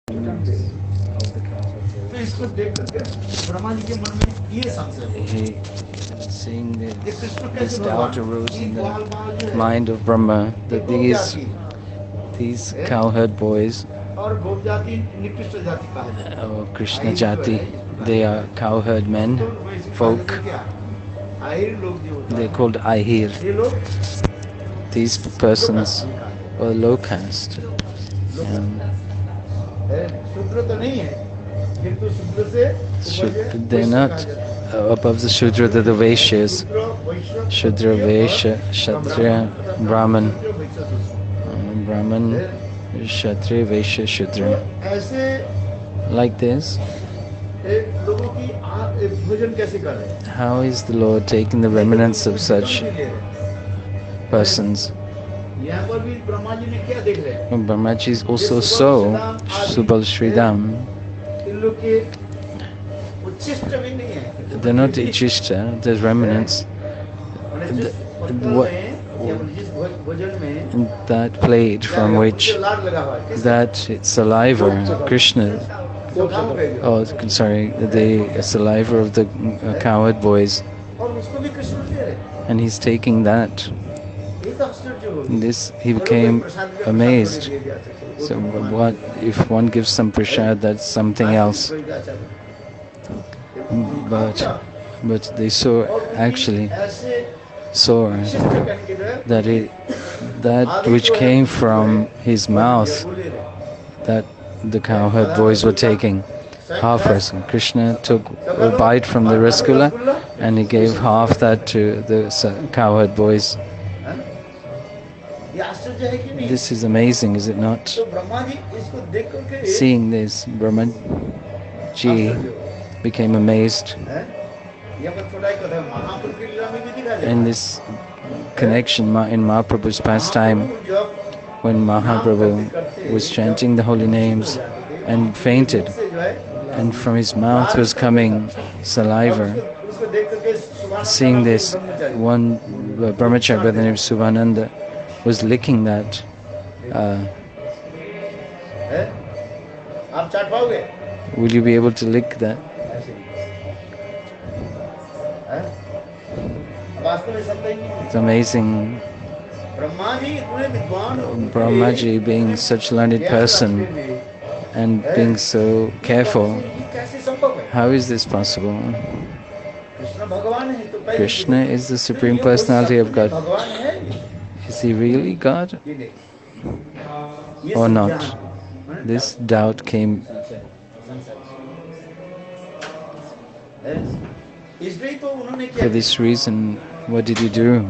Seeing this doubt arose in the mind of Brahma that these cowherd boys, or Krishna Jati, they are cowherd men, folk. They're called Ahir. These persons are low caste. They're not above the Shudra, they're the Vaishyas. Shudra, Vaishya, Kshatriya, Brahman. Brahman, Kshatriya, Vaishya, Shudra. Like this, how is the Lord taking the remnants of such persons? Brahmaji also saw Subal Sridham. They're not Ichishta, there's remnants. That plate from which that saliva, Krishna, the saliva of the cowherd boys, and he's taking that. He became amazed. So what if one gives some prasad, that's something else. But they actually saw that which came from his mouth, that the cowherd boys were taking. Half rasgula. Krishna took a bite from the rasgula and he gave half that to the cowherd boys. This is amazing, is it not? Seeing this, Brahmaji became amazed. In this connection in Mahaprabhu's pastime, when Mahaprabhu was chanting the holy names and fainted, and from his mouth was coming saliva. Seeing this, one brahmachari by the name of Subhananda was licking that. Will you be able to lick that? It's amazing. Brahmaji being such a learned person and being so careful. How is this possible? Krishna is the Supreme Personality of God. Is he really God or not? This doubt came. For this reason, what did he do?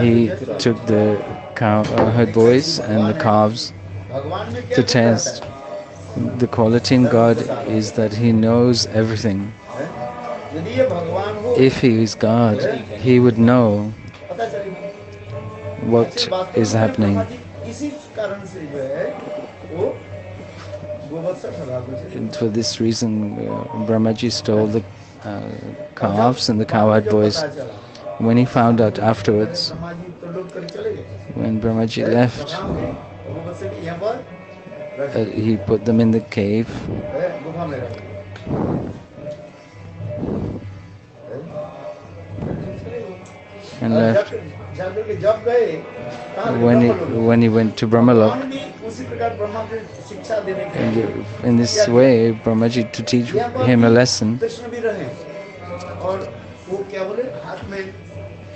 He took the cowherd boys and the calves to test. The quality in God is that he knows everything. If he is God, he would know what is happening. And for this reason, Brahmaji stole the calves and the cowherd boys. When he found out afterwards, when Brahmaji left, he put them in the cave and left. When he went to Brahmalok, in this way, Brahmaji, to teach him a lesson,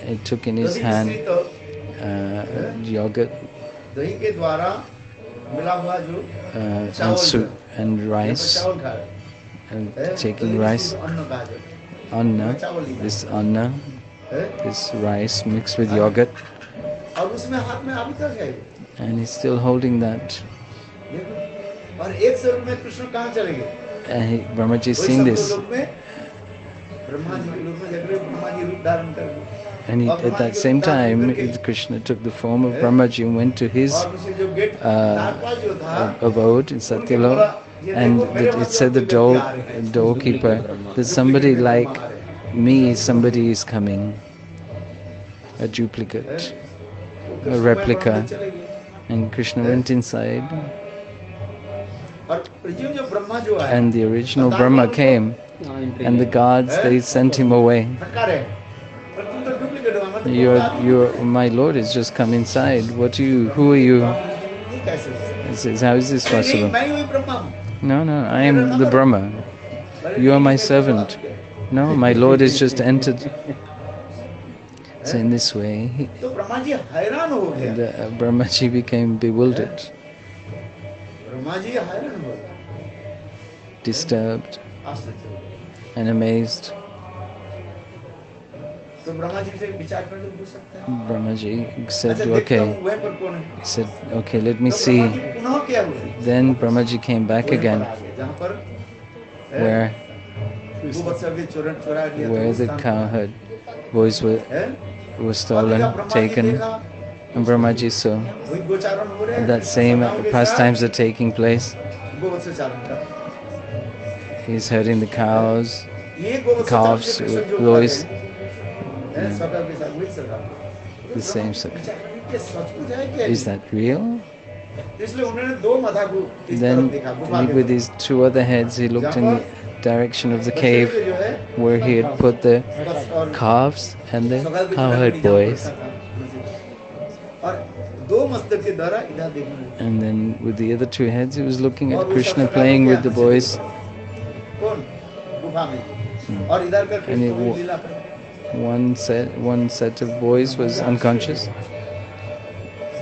he took in his hand yogurt and rice, and taking rice, this rice mixed with yogurt, and he's still holding that. And Brahmaji is seeing this. And at that same time, Krishna took the form of Brahmaji and went to his abode in Satyalok, and it said the doorkeeper that somebody like me, somebody is coming, a duplicate, a replica. And Krishna went inside And the original Brahma came, and the gods, they sent him away. My Lord has just come inside. Who are you? He says, how is this possible? No, I am the Brahma. You are my servant. No, my Lord has just entered. So in this way, Brahmaji became bewildered, disturbed, and amazed. Brahmaji said, okay, let me see. Then Brahmaji came back again, where the cowherd boys were stolen, taken, and Brahmaji saw that same pastimes are taking place. He's herding the cows, calves, boys. The same sakhas. Is that real? Then with his two other heads he looked in the direction of the cave where he had put the calves and the cowherd boys. And then with the other two heads he was looking at Krishna playing with the boys. And one set of boys was unconscious.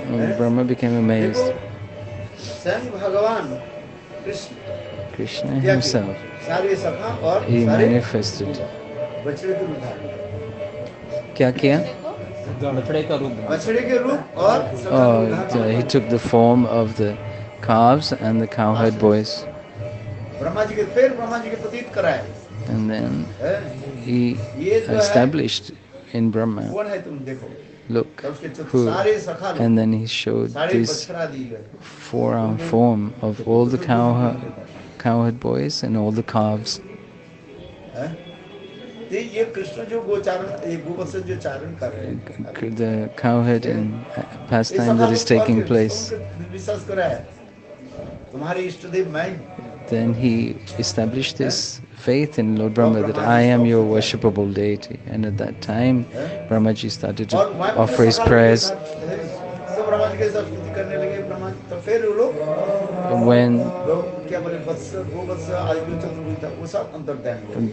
And Brahma became amazed. Krishna himself, he manifested. क्या किया? He took the form of the calves and the cowherd boys. And then he established in Brahma, look who, and then he showed this four-arm form of all the cowherd boys and all the calves. The cowherd and pastime that is taking place. Then he established this faith in Lord Brahma that I am your worshipable deity. And at that time, Brahmaji started to offer his prayers.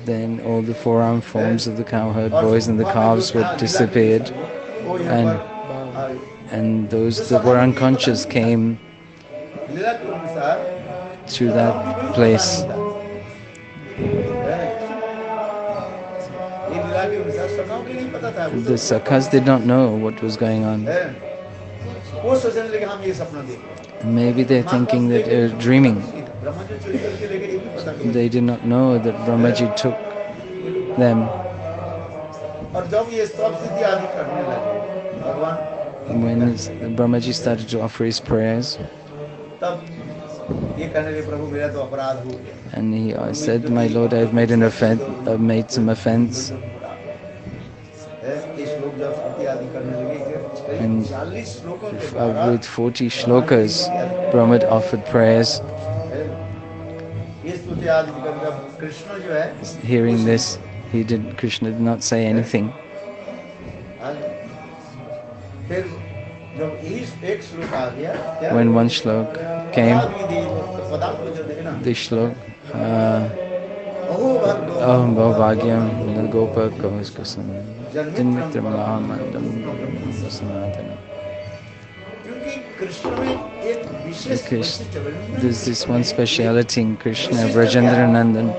Then all the four-arm forms of the cowherd boys and the calves were disappeared, and those that were unconscious came to that place. The sakhas did not know what was going on. Maybe they're thinking that they're dreaming. They did not know that Brahmaji took them. When Brahmaji started to offer his prayers, and he said, my Lord, I've made some offense. And with 40 shlokas, Brahma offered prayers. Hearing this, Krishna did not say anything. When one shlok came, the shlok, Aham Bhavagyam Gopa Kavaskasam Dinmitram Mahamandam Sanatana. There's this one speciality in Krishna, Vrajendra Nandan.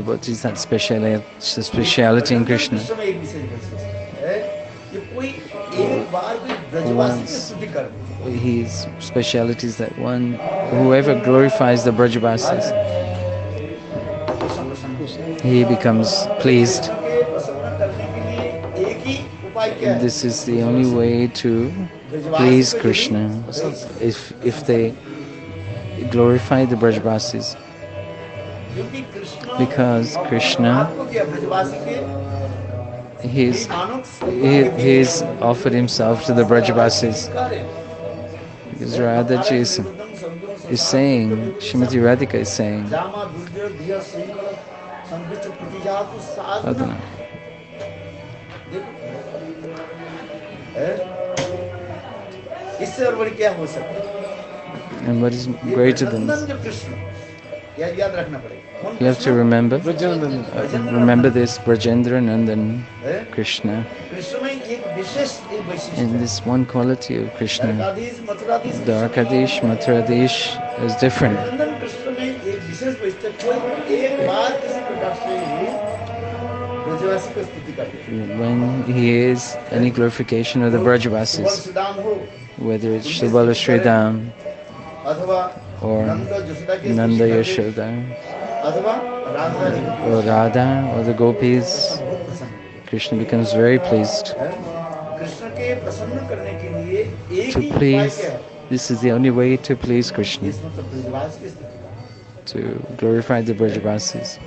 What is that speciality in Krishna? His speciality is that whoever glorifies the Vrajavasis, he becomes pleased. This is the only way to please Krishna. If they glorify the Vrajavasis, because Krishna he's offered himself to the Vrajavasis. Because Radhaji is saying, Srimati Radhika is saying, Adana. And what is greater than this? You have to remember this, Brajendra Nandan Krishna. In this one quality of Krishna, Dwarkadish, Mathuradish is different. When he is any glorification of the Vrajavasis, whether it's Shubala Sridham or Nanda Yashoda or Radha or the gopis, Krishna becomes very pleased. To please, this is the only way to please Krishna, to glorify the Vrajavasis.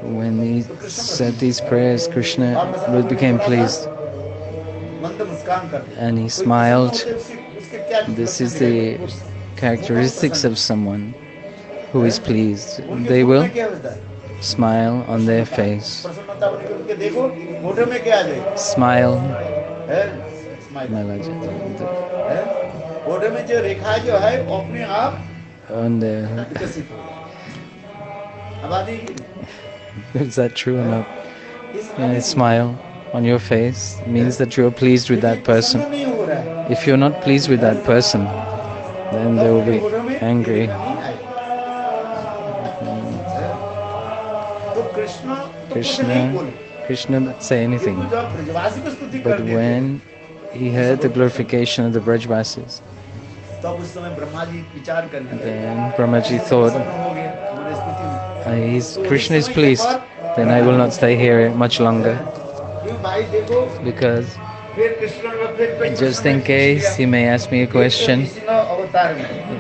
When he said these prayers, Krishna became pleased and he smiled. This is the characteristics of someone who is pleased. They will smile on their face. Smile. On their. Is that true or not? A smile on your face means that you are pleased with that person. If you're not pleased with that person, then they will be angry. Krishna didn't say anything. But when he heard the glorification of the Vrajavasis, then Brahmaji thought, Krishna is pleased, then I will not stay here much longer. Because just in case he may ask me a question,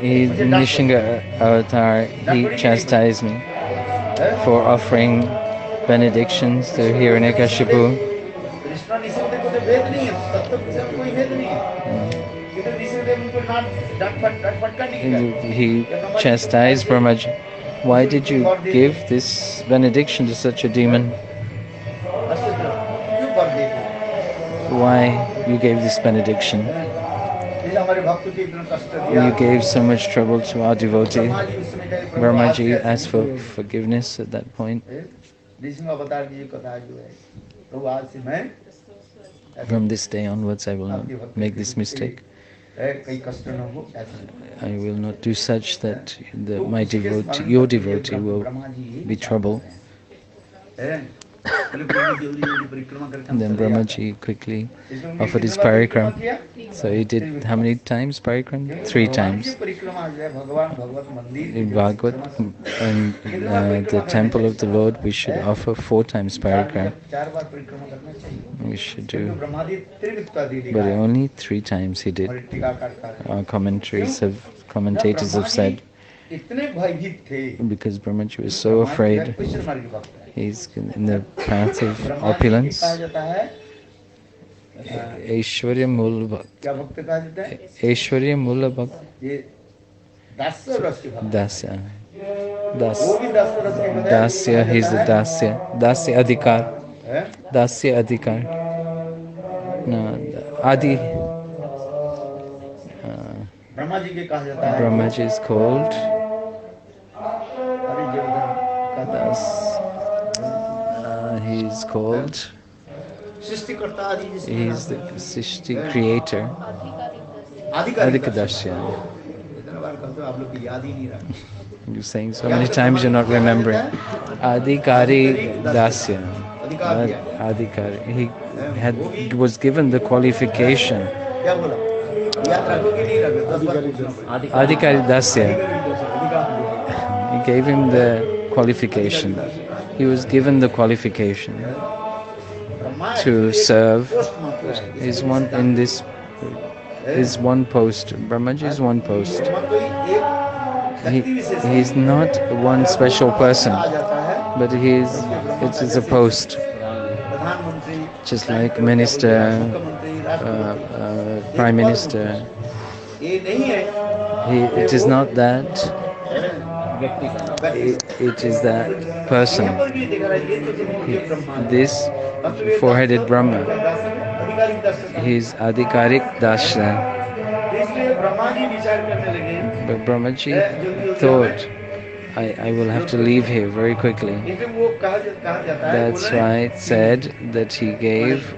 in Nishinga avatar, he chastised me for offering benedictions to Hiranyakashipu. He chastised Brahmaji. Why did you give this benediction to such a demon? Why you gave this benediction? You gave so much trouble to our devotee. Brahmaji asked for forgiveness at that point. From this day onwards, I will not make this mistake. I will not do such that my devotee, your devotee, will be trouble. And then Brahmaji quickly offered his parikrama. So he did how many times parikrama? 3 times. In Bhagavad and the temple of the Lord, we should offer 4 times parikrama. We should do, but only 3 times he did. Our commentators have said, because Brahmaji was so afraid. He's in the path of opulence. Aishwarya Mula Bhakt. Aishwarya Mula Bhakt. Dasya. Dasya, he's the Dasya. Dasya Adhikar. Dasya Adhikar. No, Adi. Brahmaji is called he's called, he's the Srishti creator, Adhikadasya. You're saying so many times you're not remembering. Adhikari Dasya. Adhikari. He was given the qualification. Adhikari Dasya. He gave him the qualification. He was given the qualification to serve. Is one in this is one post. Brahmaji is one post. he's not one special person, but it is a post, just like minister, prime minister. It is not that. It is that person. This four-headed Brahma. He is Adhikarik Dasha. But Brahmaji thought, I will have to leave here very quickly. That's why it said that he gave,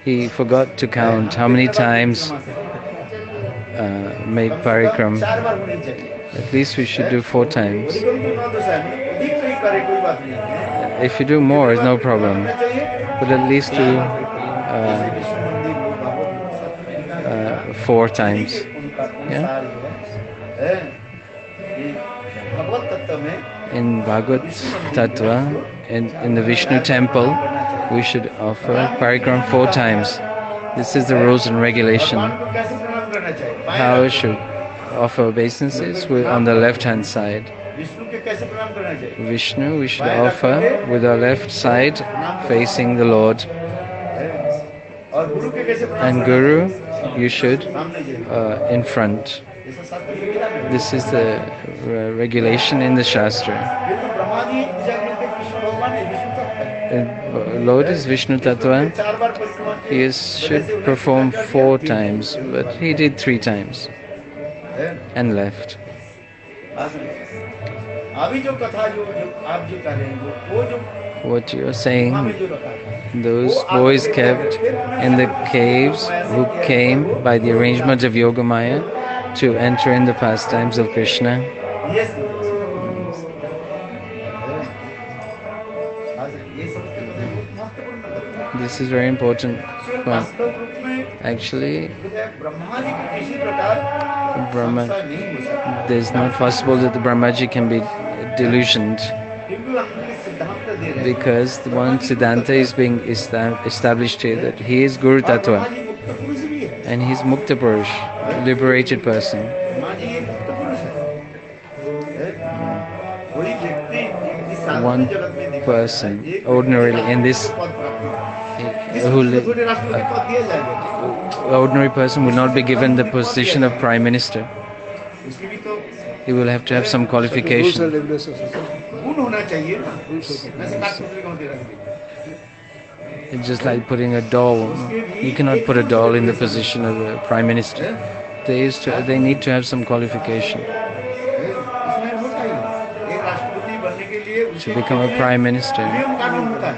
he forgot to count how many times make parikram. At least we should do 4 times. If you do more, it's no problem. But at least do 4 times. Yeah? In Bhagavad Tattva, in the Vishnu temple, we should offer parikram 4 times. This is the rules and regulation. How we should offer obeisances on the left hand side. Vishnu we should offer with our left side facing the Lord. And Guru you should in front. This is the regulation in the Shastra. Lord is Vishnu Tattva. He should perform 4 times, but he did 3 times and left. What you are saying, those boys kept in the caves who came by the arrangement of Yogamaya to enter in the pastimes of Krishna. This is very important. Well, actually, there's not possible that the Brahmaji can be delusioned, because the one Siddhanta is being established here, that he is Guru Tattva and he is Mukta Purush, liberated person. One person ordinarily in this ordinary person will not be given the position of Prime Minister. He will have to have some qualification. It's just like putting a doll. You cannot put a doll in the position of a Prime Minister. They need to have some qualification. To become a Prime Minister,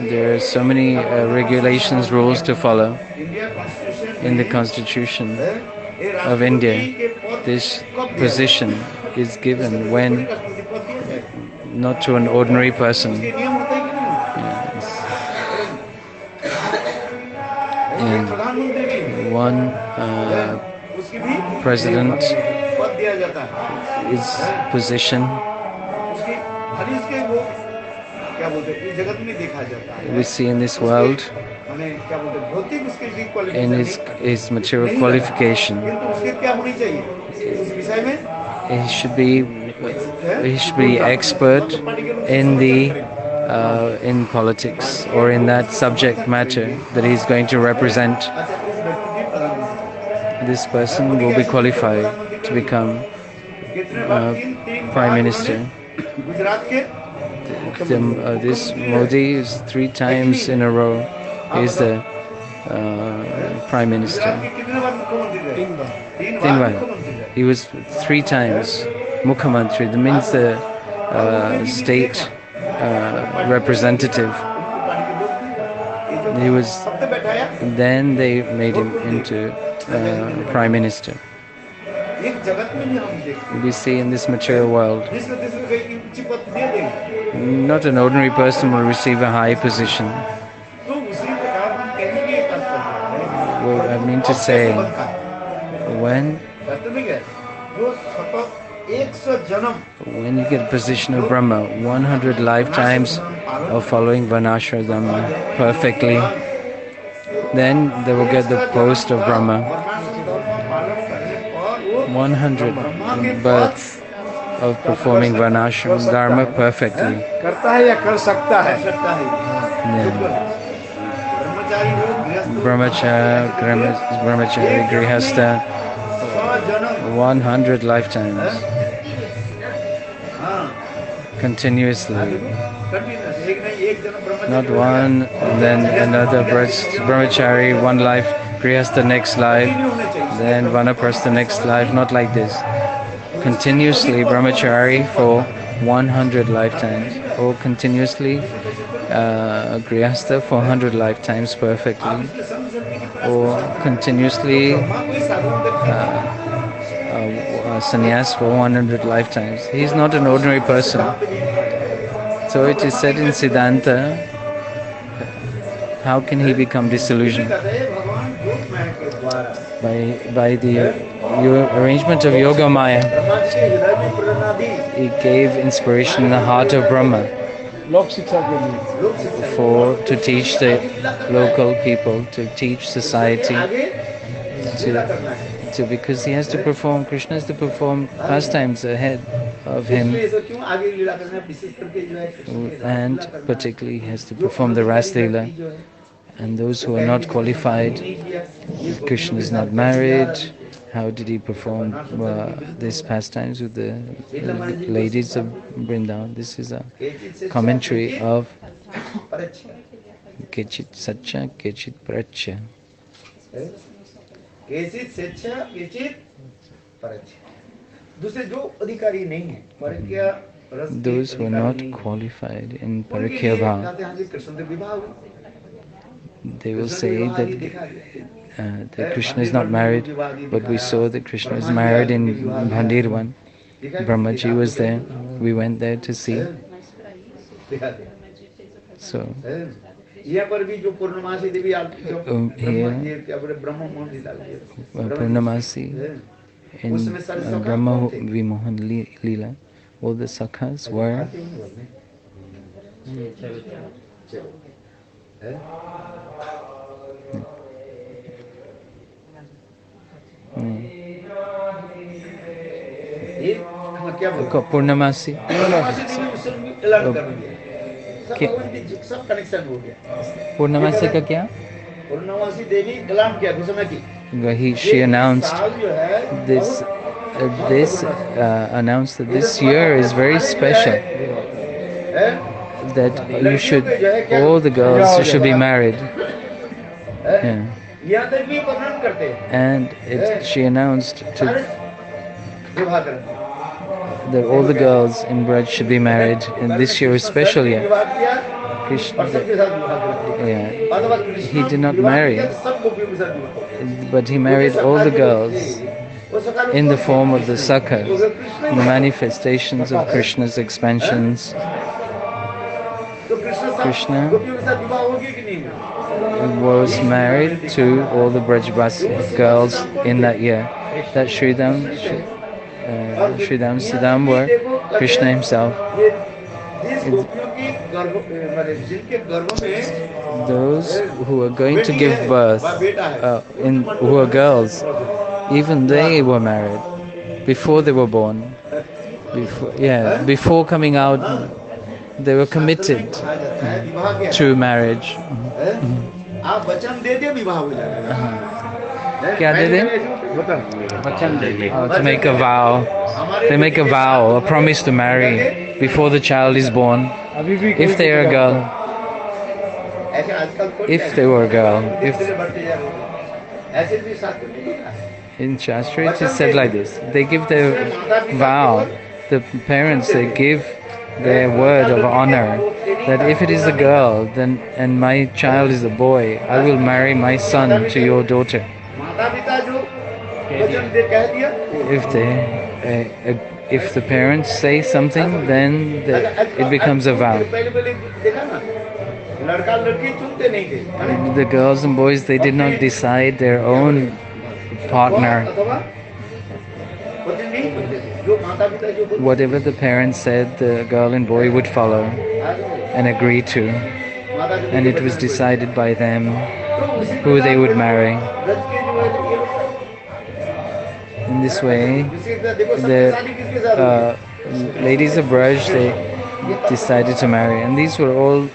there are so many regulations, rules to follow. In the Constitution of India, this position is given when not to an ordinary person. Yes. And one president is position. We see in this world in his material qualification. He should be expert in politics or in that subject matter that he's going to represent. This person will be qualified to become Prime Minister. This Modi is 3 times in a row is the Prime Minister. He was 3 times Mukhamantri. That means the state representative. He was. Then they made him into Prime Minister. We see in this material world, not an ordinary person will receive a high position. Well, I mean to say, when you get a position of Brahma, 100 lifetimes of following Varnashram perfectly, then they will get the post of Brahma. 100 births of performing Varnashram Dharma perfectly. करता है या कर सकता है? Brahmachari, Grihastha, 100 lifetimes, continuously. Not one, then another Brahmachari, one life, Grihastha next life, then Vanaprastha next life, not like this. Continuously Brahmachari for 100 lifetimes, or continuously Grihastha for 100 lifetimes perfectly, or continuously sannyas for 100 lifetimes. He is not an ordinary person. So it is said in Siddhanta, how can he become disillusioned? By the arrangement of Yoga Maya, he gave inspiration in the heart of Brahma to teach the local people, to teach society, because he has to perform, Krishna has to perform pastimes ahead of him, and particularly he has to perform the Ras Lila. And those who are not qualified, Krishna is not married, how did he perform these pastimes with the ladies of Vrindavana? This is a commentary of Kechit Satcha, Kechit Pracha. Those who are not qualified in Parikya Bhava, they will say that Krishna is not married, but we saw that Krishna is married in Bhandirvan. Brahmaji was there. We went there to see. So here Purnamasi in Brahma-vimohana lila, all the sakhas were Purnamasi. Purnamasi का क्या? She announced announced that this year is very special. That all the girls should be married. Yeah. And she announced that all the girls in Braj should be married, and this year is special year. Krishna, he did not marry, but he married all the girls in the form of the sakhas, the manifestations of Krishna's expansions. Krishna was married to all the Vrajavasis girls in that year. That Sridham Siddham were Krishna himself. Those who are going to give birth, who are girls, even they were married before they were born. Before coming out, they were committed to marriage. To make a vow. They make a vow, a promise to marry before the child is born. If they are a girl. If they were a girl. In Shastra it is said like this. They give their vow. The parents, they give their word of honor that if it is a girl then and my child is a boy, I will marry my son to your daughter. If the parents say something, then it becomes a vow. The girls and boys, they did not decide their own partner. Whatever the parents said, the girl and boy would follow and agree to. And it was decided by them who they would marry. In this way, ladies of Braj, they decided to marry, and these were all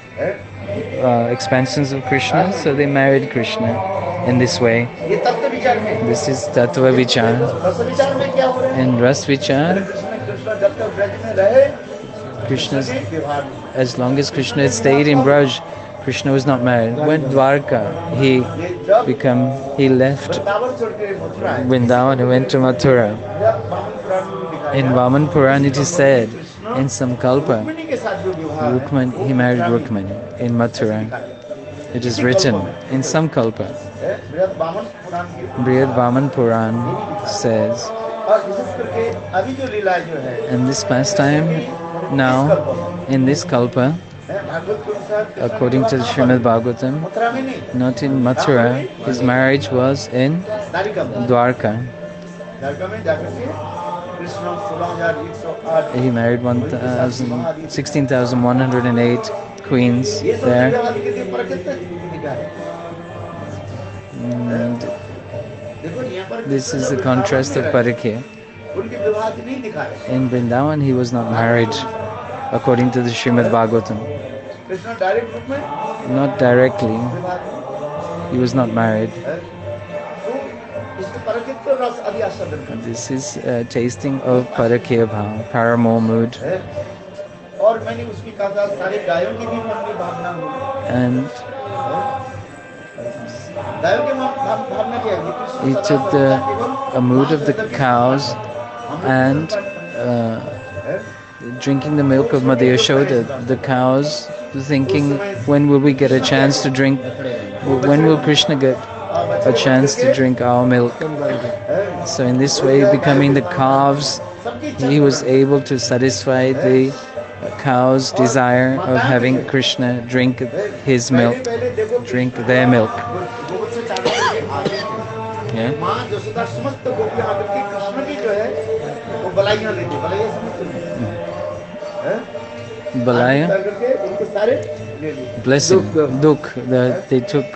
expansions of Krishna, so they married Krishna in this way. This is Tattva Vichar. In Ras Vichar, Krishna's, as long as Krishna had stayed in Braj, Krishna was not married. When Dwarka, he left Vrindavana, went to Mathura. In Vaman Puran it is said, in some kalpa, he married Rukmani in Mathura. It is written in some kalpa. Brihad Vaman Puran says, and this pastime now, in this kalpa, according to the Srimad Bhagavatam, not in Mathura, his marriage was in Dwarka. He married 16,108 queens there. And this is the contrast of parikrama. In Vrindavan, he was not married, according to the Srimad Bhagavatam. Not directly. He was not married. This is tasting of parakya bhav, paramo mood. And he took a mood of the cows and drinking the milk of Mother Yashoda. The cows thinking, when will we get a chance to drink? When will Krishna get a chance to drink our milk? So in this way, becoming the calves, he was able to satisfy the cow's desire of having Krishna drink his milk, drink their milk. Yeah? Balaya, blessing, dukh, they took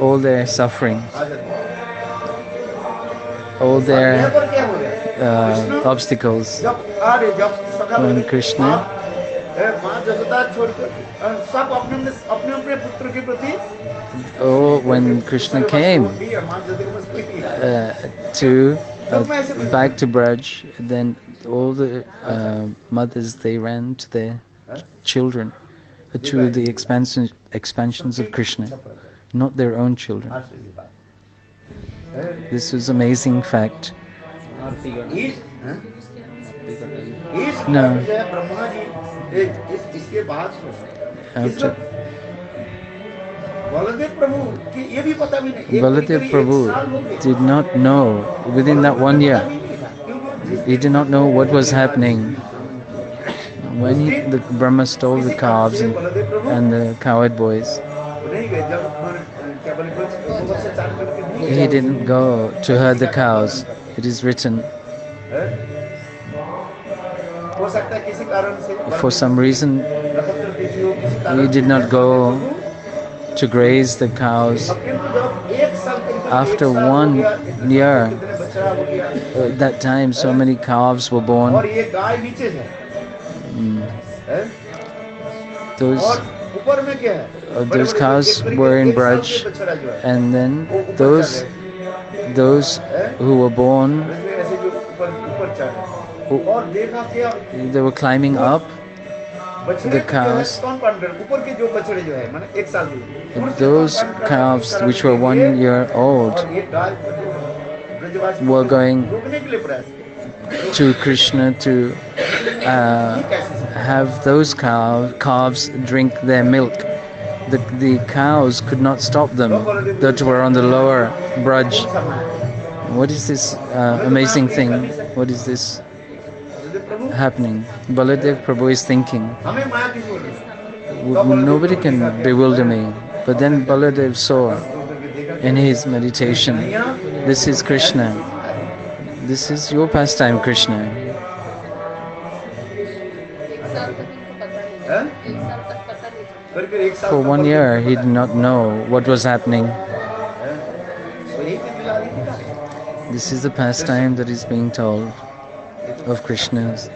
all their suffering, all their obstacles. When Krishna when Krishna came back to Braj, then all the mothers, they ran to their children, to the expansions of Krishna, not their own children. This was amazing fact. No. After Baladev Prabhu did not know, within that 1 year, he did not know what was happening. When the Brahma stole the calves and the cowherd boys, he didn't go to herd the cows. It is written. For some reason, he did not go to graze the cows. After 1 year, at that time, so many calves were born. Those cows were in Braj, and then those who were born, they were climbing up the cows. Those calves which were 1 year old were going to Krishna to have those calves drink their milk. The cows could not stop them that were on the lower Braj. What is this amazing thing? What is this happening? Baladev Prabhu is thinking, nobody can bewilder me. But then Baladev saw in his meditation, this is Krishna. This is your pastime, Krishna. For 1 year, he did not know what was happening. This is the pastime that is being told of Krishna's